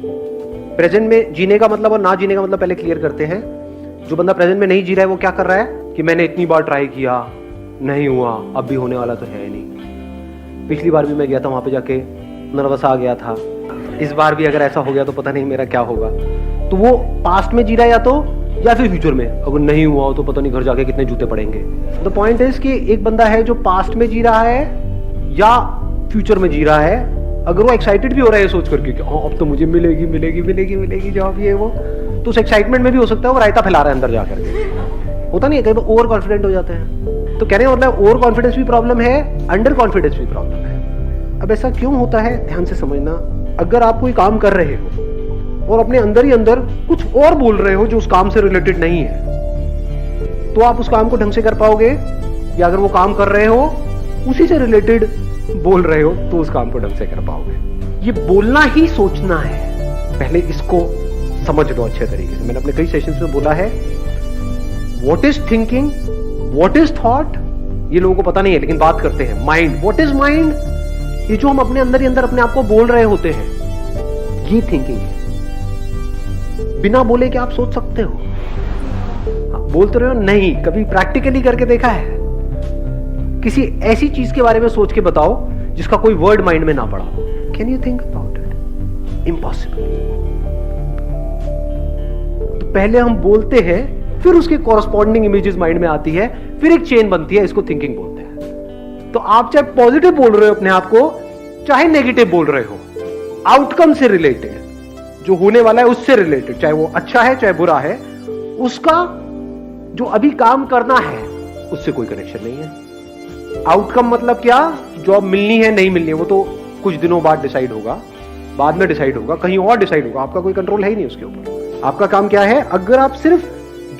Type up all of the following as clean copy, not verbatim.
Present में जीने का मतलब और ना जीने का मतलब पहले क्लियर करते हैं। जो बंदा प्रेजेंट में नहीं जी रहा है वो क्या कर रहा है कि मैंने इतनी बार ट्राई किया, नहीं हुआ, अब भी होने वाला तो है नहीं। पिछली बार भी मैं गया था, वहां पे जाके नर्वस आ गया था, इस बार भी अगर ऐसा हो गया तो पता नहीं मेरा क्या होगा। तो वो पास्ट में जी रहा है या फिर फ्यूचर में। अगर नहीं हुआ हो तो पता नहीं घर जाके कितने जूते पड़ेंगे। द पॉइंट इज कि एक बंदा है जो पास्ट में जी रहा है या फ्यूचर में जी रहा है। अगर वो एक्साइटेड भी हो रहा है सोच करके कि अब तो मुझे मिलेगी मिलेगी मिलेगी मिलेगी जॉब, ये वो, तो उस एक्साइटमेंट में भी हो सकता है वो रायता फैला रहा है अंदर जाकर के। होता नहीं है, कई बार ओवर कॉन्फिडेंट हो जाते हैं। तो कहने का मतलब ओवर कॉन्फिडेंस भी प्रॉब्लम है, अंडर कॉन्फिडेंस भी प्रॉब्लम है। अब ऐसा क्यों होता है, ध्यान से समझना। अगर आप कोई काम कर रहे हो और अपने अंदर ही अंदर कुछ और बोल रहे हो जो उस काम से रिलेटेड नहीं है, तो आप उस काम को ढंग से कर पाओगे? या अगर वो काम कर रहे हो उसी से रिलेटेड बोल रहे हो तो उस काम को ढंग से कर पाओगे? ये बोलना ही सोचना है। पहले इसको समझ लो अच्छे तरीके से। मैंने अपने कई सेशंस में बोला है, what is thinking, what is thought, ये लोगों को पता नहीं है, लेकिन बात करते हैं। माइंड, व्हाट इज माइंड, ये जो हम अपने अंदर ही अंदर अपने आप को बोल रहे होते हैं, ये थिंकिंग है। बिना बोले क्या आप सोच सकते हो? बोलते रहे हो नहीं, कभी प्रैक्टिकली करके देखा है? किसी ऐसी चीज के बारे में सोच के बताओ जिसका कोई वर्ड माइंड में ना पड़ा हो। Can you think about it? Impossible. तो पहले हम बोलते हैं, फिर उसके कॉरस्पॉन्डिंग इमेजेस माइंड में आती है, फिर एक चेन बनती है, इसको थिंकिंग बोलते हैं। तो आप चाहे पॉजिटिव बोल रहे हो अपने आप को, चाहे नेगेटिव बोल रहे हो, आउटकम से रिलेटेड, जो होने वाला है उससे रिलेटेड, चाहे वो अच्छा है चाहे बुरा है, उसका जो अभी काम करना है उससे कोई कनेक्शन नहीं है। आउटकम मतलब क्या? जॉब मिलनी है नहीं मिलनी है वो तो कुछ दिनों बाद डिसाइड होगा, बाद में डिसाइड होगा, कहीं और डिसाइड होगा, आपका कोई कंट्रोल है ही नहीं उसके ऊपर। आपका काम क्या है? अगर आप सिर्फ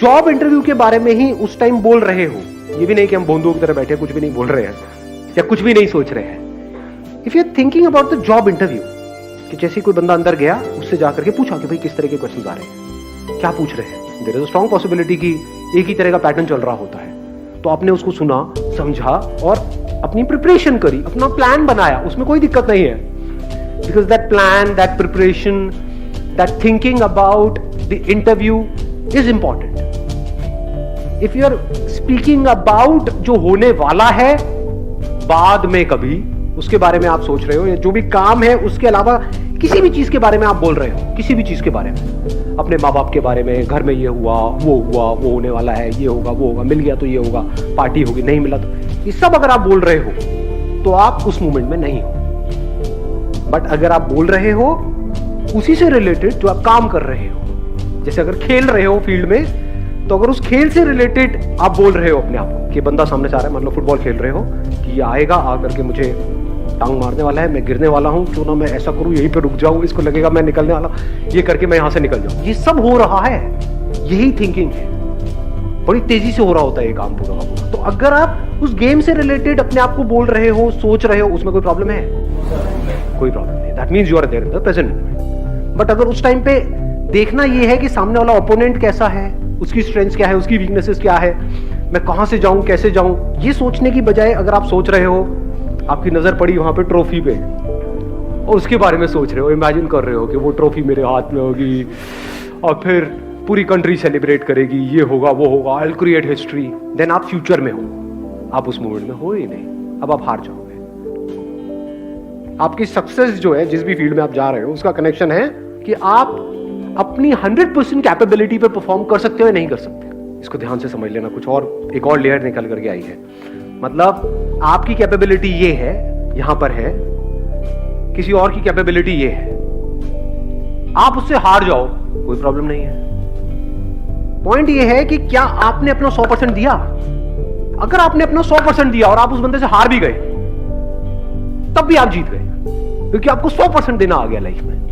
जॉब इंटरव्यू के बारे में ही उस टाइम बोल रहे हो, ये भी नहीं कि हम बोंदुओं की तरह बैठे कुछ भी नहीं बोल रहे हैं या कुछ भी नहीं सोच रहे हैं। If you are thinking about the job interview, कि जैसे कोई बंदा अंदर गया, उससे जाकर के पूछा कि भाई किस तरह के क्वेश्चन आ रहे हैं, क्या पूछ रहे हैं, there is a strong possibility कि एक ही तरह का पैटर्न चल रहा होता है। तो आपने उसको सुना, समझा और अपनी प्रिपरेशन करी, अपना प्लान बनाया, उसमें कोई दिक्कत नहीं है। Because that plan, that preparation, that thinking about the interview is important. If you are speaking about जो होने वाला है बाद में, कभी उसके बारे में आप सोच रहे हो, या जो भी काम है उसके अलावा किसी भी चीज के बारे में आप बोल रहे हो, किसी भी चीज के बारे में, अपने माँ बाप के बारे में, घर में ये हुआ, वो होने वाला है, ये होगा, वो होगा, मिल गया तो ये होगा, पार्टी होगी, नहीं मिला तो, ये सब अगर आप बोल रहे हो तो आप उस मोमेंट में नहीं हो। बट अगर आप बोल रहे हो उसी से रिलेटेड जो आप काम कर रहे हो, जैसे अगर खेल रहे हो फील्ड में, तो अगर उस खेल से रिलेटेड आप बोल रहे हो अपने आप को, कि बंदा सामने से आ रहा है, मान लो फुटबॉल खेल रहे हो, कि ये आएगा, आकर के मुझे टांग मारने वाला है, मैं गिरने वाला हूं, क्यों ना मैं ऐसा करूं, यहीं पे रुक जाऊं, इसको लगेगा मैं निकलने वाला, ये करके मैं यहां से निकल जाऊं। ये सब हो रहा है, यही थिंकिंग है। बड़ी तेजी से हो रहा होता है ये काम पूरा का पूरा। तो अगर आप उस गेम से रिलेटेड अपने आप को बोल रहे हो, सोच रहे हो, उसमें कोई प्रॉब्लम है? कोई प्रॉब्लम नहीं। That means you are there in the present moment. But अगर उस टाइम पे देखना ये है कि सामने वाला ओपोनेंट कैसा है, उसकी स्ट्रेंथ क्या है, उसकी वीकनेसेस क्या है, मैं कहां से जाऊं, कैसे जाऊं, ये सोचने की बजाय अगर आप सोच रहे हो, आपकी नजर पड़ी वहां पे ट्रॉफी पे और उसके बारे में सोच रहे हो, इमेजिन कर रहे हो कि वो ट्रॉफी मेरे हाथ में होगी और फिर पूरी कंट्री सेलिब्रेट करेगी, ये होगा, वो होगा, I will create history, then आप फ्यूचर में हो, आप उस मोमेंट में हो ही नहीं। अब आप हार जाओगे। आपकी सक्सेस जो है, जिस भी फील्ड में आप जा रहे हो, उसका कनेक्शन है कि आप अपनी 100% कैपेबिलिटी पे परफॉर्म कर सकते हो या नहीं कर सकते। इसको ध्यान से समझ लेना। कुछ और एक और लेयर निकल करके आई है। मतलब आपकी कैपेबिलिटी ये है, यहां पर है, किसी और की कैपेबिलिटी ये है, आप उससे हार जाओ, कोई प्रॉब्लम नहीं है। पॉइंट ये है कि क्या आपने अपना 100% दिया? अगर आपने अपना 100% दिया और आप उस बंदे से हार भी गए, तब भी आप जीत गए, क्योंकि आपको 100% देना आ गया लाइफ में।